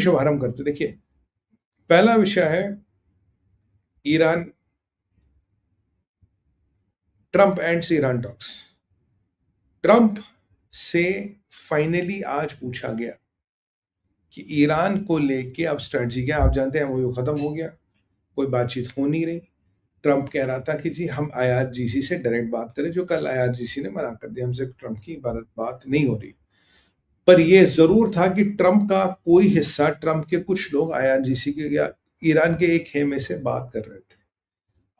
शुभारंभ करते। देखिए, पहला विषय है Iran, Trump ends Iran talks. Trump से फाइनली आज पूछा गया कि ईरान को लेके अब स्ट्रेटजी क्या। आप जानते हैं एमओयू खत्म हो गया, कोई बातचीत हो नहीं रही। ट्रंप कह रहा था कि जी हम आईआरजीसी से डायरेक्ट बात करें, जो कल आईआरजीसी ने मना कर दिया, हमसे ट्रंप की बात नहीं हो रही। पर यह जरूर था कि ट्रंप का कोई हिस्सा, ट्रंप के कुछ लोग आईआरजीसी के या ईरान के एक खेमे से बात कर रहे थे।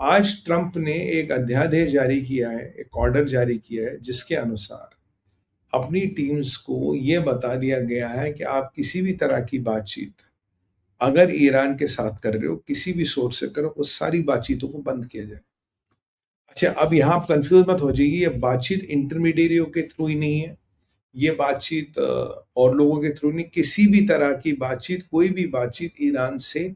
आज ट्रंप ने एक अध्यादेश जारी किया है, एक ऑर्डर जारी किया है, जिसके अनुसार अपनी टीम्स को यह बता दिया गया है कि आप किसी भी तरह की बातचीत अगर ईरान के साथ कर रहे हो, किसी भी सोर्स से करो, उस सारी बातचीतों को बंद किया जाए। अच्छा, अब यहां आप कंफ्यूज मत हो जाइए, ये बातचीत इंटरमीडिएरियों के थ्रू ही नहीं है, ये बातचीत और लोगों के थ्रू नहीं, किसी भी तरह की बातचीत, कोई भी बातचीत ईरान से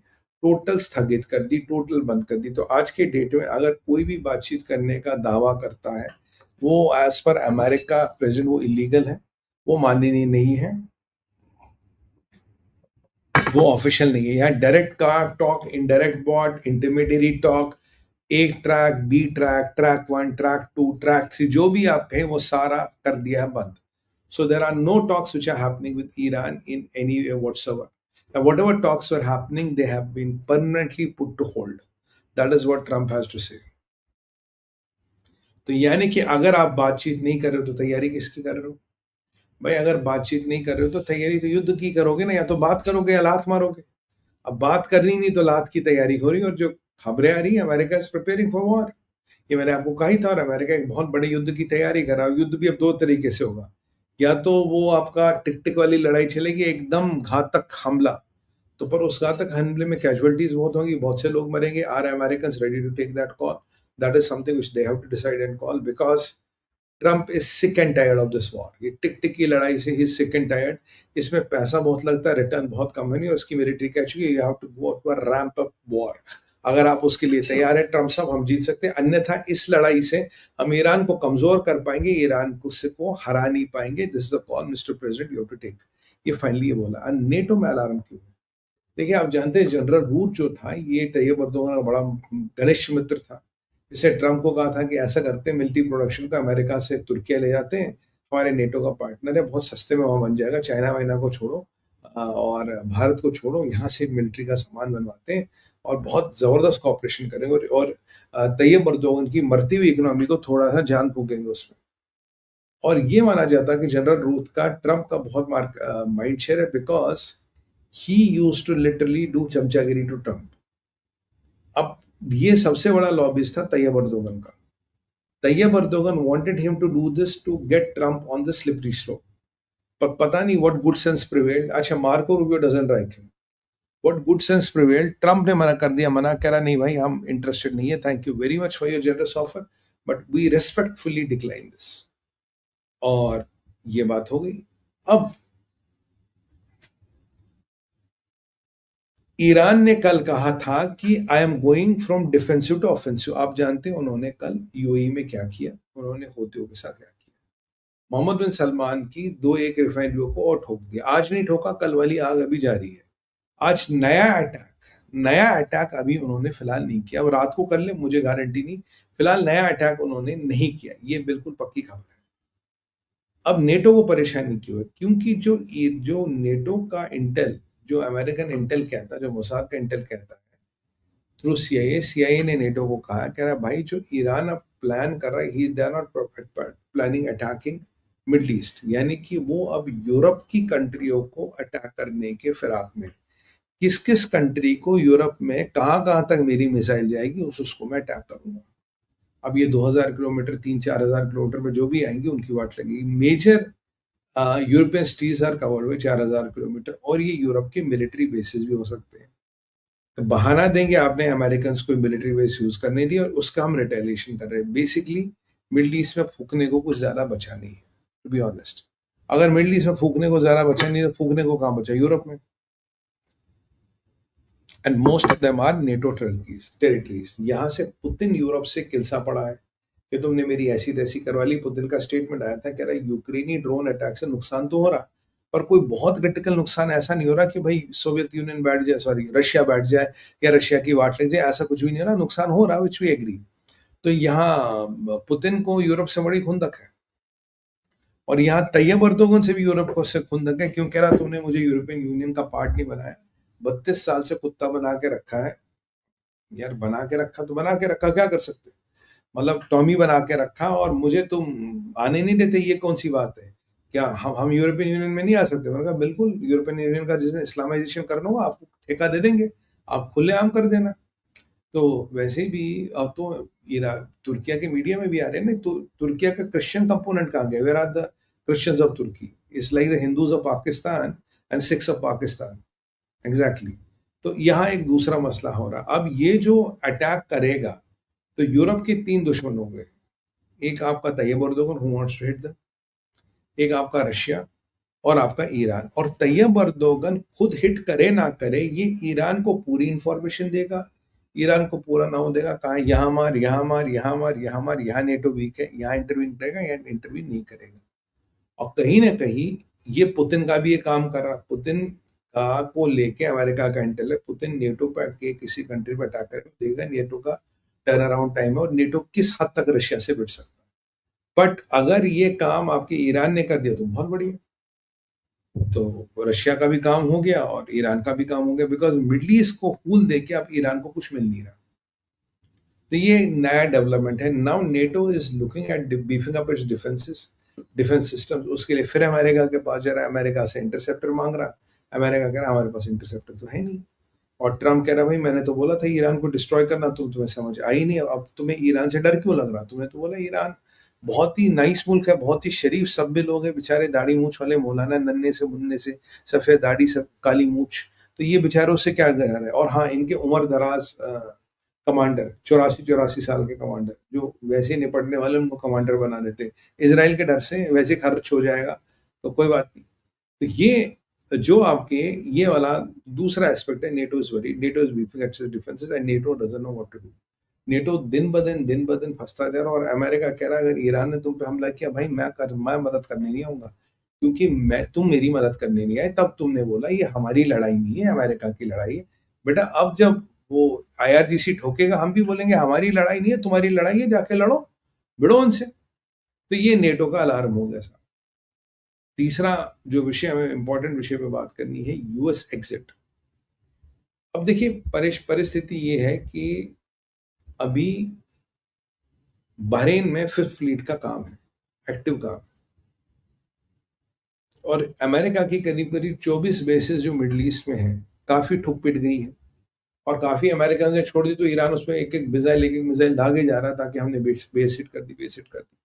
टोटल स्थगित कर दी, टोटल बंद कर दी। तो आज के डेट में अगर कोई भी बातचीत करने का दावा करता है, वो एज पर अमेरिका प्रेसिडेंट वो इलीगल है, वो माननीय नहीं है, वो ऑफिशियल नहीं है। यहाँ direct car talk, indirect bot, intermediary talk, A track, B track, track 1, track 2, track 3, जो भी आप कहें वो सारा कर दिया है बंद। So there are no talks which are happening with Iran in any way whatsoever. Now, whatever talks were happening, they have been permanently put to hold. That is what Trump has to say. तो यानी कि अगर आप बातचीत नहीं कर रहे हो तो तैयारी किसकी कर रहे हो भाई? अगर बातचीत नहीं कर रहे हो तो तैयारी तो युद्ध की करोगे ना, या तो बात करोगे या लात मारोगे। अब बात करनी नहीं तो लात की तैयारी हो रही है। और जो खबरें आ रही है, America is preparing for war, ये मैंने आपको कहा ही था। और अमेरिका एक बहुत बड़े युद्ध की तैयारी कर रहा है। युद्ध भी अब दो तरीके से होगा, या तो वो आपका टिक टिक वाली लड़ाई चलेगी, एकदम घातक हमला, तो पर उस घातक हमले में कैजुअलिटीज बहुत होंगी, बहुत से लोग मरेंगे। Are American ready to take that call? That is something which they have to decide and call, because Trump is sick and tired of this war. ये टिक टिक की लड़ाई से ही सिक एंड टायर्ड। इसमें पैसा बहुत लगता है, रिटर्न बहुत कम है, नहीं। और उसकी मिलिट्री कह चुकी है you have to go to a ramp up war. अगर आप उसके लिए तैयार है ट्रंप साहब, हम जीत सकते हैं, अन्यथा इस लड़ाई से हम ईरान को कमजोर कर पाएंगे, ईरान को हरा नहीं पाएंगे। This is the call mister president, you have to take. ये फाइनली ये बोला। नेटो में अलार्म क्यों है? देखिए, आप जानते हैं जनरल रूट जो था, ये तैयब अर्दोगन का बड़ा घनिष्ठ मित्र था। इससे ट्रंप को कहा था कि ऐसा करते हैं, मिलिट्री प्रोडक्शन का अमेरिका से तुर्किया ले जाते हैं, हमारे नेटो का पार्टनर है, बहुत सस्ते में वहां बन जाएगा, चाइना वाइना को छोड़ो और भारत को छोड़ो, यहाँ से मिलिट्री का सामान बनवाते हैं और बहुत जबरदस्त कॉपरेशन करेंगे। और तैयब अर्दोगन की मरती हुई इकोनॉमी को थोड़ा सा जान फूकेंगे उसमें। और ये माना जाता है कि जनरल रूथ का ट्रंप का बहुत माइंड शेयर है, because he used to literally do चमचागिरी टू ट्रंप। अब ये सबसे बड़ा लॉबिस्ट था तैयब अर्दोगन का। Tayyip Erdogan wanted him to do this to get Trump on the slippery slope, पर पता नहीं व्हाट गुड सेंस प्रिवेल्ड। अच्छा, Marco Rubio doesn't like him, what good sense prevailed, Trump ने मना कर दिया, मना करा, नहीं भाई हम इंटरेस्टेड नहीं है, thank you very much for your generous offer, but we respectfully decline this. और ये बात हो गई। अब ईरान ने कल कहा था कि I am going from defensive to offensive. आप जानते हैं उन्होंने कल यूएई में क्या किया, उन्होंने हौथियों के साथ क्या किया। मोहम्मद बिन सलमान की 2-1 रिफाइनरियों को और ठोक दिया। आज नहीं ठोका, कल वाली आग अभी जारी है। आज नया अटैक अभी उन्होंने फिलहाल नहीं किया। अब रात को कर ले, मुझे गारंटी नहीं, फिलहाल नया अटैक उन्होंने नहीं किया, ये बिल्कुल पक्की खबर है। अब नेटो को परेशानी क्यों है? क्योंकि जो नेटो का इंटेल, जो अमेरिकन इंटेल कहता है, जो मोसाद का इंटेल कहता है थ्रू सीआईए ने नेटो को कहा, कह रहा भाई जो ईरान अब प्लान कर रहा है, they are not planning attacking Middle East, यानी कि वो अब यूरोप की कंट्रियों को अटैक करने के फिराक में। किस किस कंट्री को यूरोप में कहां तक मेरी मिसाइल जाएगी, उसको मैं अटैक करूंगा। अब ये 2000 किलोमीटर, 3-4 हजार किलोमीटर में जो भी आएंगे उनकी वाट लगेगी। Major European cities are covered हुए 4000 किलोमीटर, और ये यूरोप के मिलिट्री बेसिस भी हो सकते हैं। तो बहाना देंगे आपने अमेरिकन को मिलिट्री बेस यूज करने दी और उसका हम रिटेलिएशन कर रहे हैं। बेसिकली मिडिल ईस्ट में फूकने को कुछ ज्यादा बचा नहीं है, टू बी ऑनेस्ट। अगर मिडिल ईस्ट में फूकने को ज्यादा बचा नहीं तो फूकने को कहां बचा? यूरोप में। And most of them are NATO territories. यहां से पुतिन यूरोप से किलसा पड़ा है कि तुमने मेरी ऐसी तैसी करवा ली। पुतिन का स्टेटमेंट आया था, कह रहा यूक्रेनी ड्रोन अटैक से नुकसान तो हो रहा, पर कोई बहुत क्रिटिकल नुकसान ऐसा नहीं हो रहा कि भाई सोवियत यूनियन बैठ जाए, सॉरी रशिया बैठ जाए या रशिया की वाट लग जाए, ऐसा कुछ भी नहीं हो रहा, नुकसान हो रहा, विच वी एग्री। तो यहाँ पुतिन को यूरोप से बड़ी खुंदक है, और यहाँ तैयब अर्दोगन से भी यूरोप को से खुंदक है। क्यों कह रहा तुमने मुझे यूरोपियन यूनियन का पार्ट नहीं बनाया, 32 साल से कुत्ता बना के रखा है यार, बना के रखा तो बना के रखा, क्या कर सकते, मतलब टॉमी बना के रखा और मुझे तुम आने नहीं देते, ये कौन सी बात है, क्या हम यूरोपियन यूनियन में नहीं आ सकते? मैंने कहा बिल्कुल, यूरोपियन यूनियन का जिसने इस्लामाइजेशन करना होगा आपको ठेका दे देंगे, आप खुलेआम कर देना। तो वैसे भी अब तो तुर्किया के मीडिया में भी आ रहे हैं ना, तो तुर्किया का क्रिश्चियन कंपोनेंट कहाँ गया? Where are the Christians of Turkey? It's like the Hindus of Pakistan and Sikhs of Pakistan, exactly. तो यहाँ एक दूसरा मसला हो रहा। अब ये जो अटैक करेगा, तो यूरोप के 3 दुश्मन हो गए, एक आपका Tayyip Erdogan who wants to hit them, एक आपका रशिया, और आपका ईरान। और तैयब अर्दोगन खुद हिट करे ना करे, ये ईरान को पूरी इंफॉर्मेशन देगा, ईरान को पूरा नाम देगा, कहा यहाँ मार, यहाँ मार, यहाँ मार, यहाँ मार, यहाँ नेटो वीक है, यहाँ इंटरवीन करेगा, यहाँ इंटरवीन नहीं करेगा। और कहीं ना कहीं ये पुतिन का भी ये काम कर रहा। पुतिन का को लेके अमेरिका का इंटेल है, पुतिन नेटो पर के किसी कंट्री पर अटैक करेगा, देगा नेटो का टर्न अराउंड टाइम है, और नेटो किस हद तक रशिया से बिट सकता है। बट अगर ये काम आपके ईरान ने कर दिया तो बहुत बढ़िया, तो रशिया का भी काम हो गया और ईरान का भी काम हो गया, बिकॉज मिडल ईस्ट को फूल देके अब ईरान को कुछ मिल नहीं रहा। तो ये नया डेवलपमेंट है। Now NATO is looking at beefing up it's defence system. उसके लिए फिर अमेरिका के पास जा रहा है, अमेरिका से इंटरसेप्टर मांग रहा है। अमेरिका कह रहा है हमारे पास इंटरसेप्टर तो है नहीं, और ट्रम्प कह रहा है भाई मैंने तो बोला था ईरान को डिस्ट्रॉय करना, तुम्हें समझ आई नहीं, अब तुम्हें ईरान से डर क्यों लग रहा? तुमने तो बोला ईरान बहुत ही नाइस मुल्क है, बहुत ही शरीफ सभ्य लोग हैं, बेचारे दाढ़ी मूछ वाले मौलाना, नन्हे से मुन्ने से, सफेद दाढ़ी, सब काली मूछ, तो ये बेचारों से क्या कर रहा है। और हाँ, इनके उम्र दराज कमांडर, 84 साल के कमांडर, जो वैसे निपटने वाले उनको कमांडर बना देते, इसराइल के डर से वैसे खर्च हो जाएगा, तो कोई बात नहीं। तो ये जो आपके ये वाला दूसरा एस्पेक्ट है, NATO is worry, NATO is beefing its defences and NATO doesn't know what to do. NATO दिन ब दिन फंसता जा रहा है, और अमेरिका कह रहा है अगर ईरान ने तुम पे हमला किया भाई मैं मदद करने नहीं आऊंगा, क्योंकि तुम मेरी मदद करने नहीं आए, तब तुमने बोला ये हमारी लड़ाई नहीं है, अमेरिका की लड़ाई है। बेटा अब जब वो IRGC ठोकेगा, हम भी बोलेंगे हमारी लड़ाई नहीं है, तुम्हारी लड़ाई है, जाके लड़ो, भिड़ो उनसे। तो ये नेटो का अलार्म हो गया साहब। तीसरा जो विषय हमें इंपॉर्टेंट विषय पे बात करनी है, यूएस एग्जिट। अब देखिए परिस्थिति ये है कि अभी बहरीन में 5th फ्लीट का काम है, एक्टिव काम है, और अमेरिका की करीब करीब 24 बेसेस जो मिडल ईस्ट में है, काफी ठुक पिट गई है, और काफी अमेरिका ने छोड़ दी, तो ईरान उसमें एक एक मिसाइल दागे जा रहा, ताकि हमने बेस हिट कर दी, बेस हिट कर दी।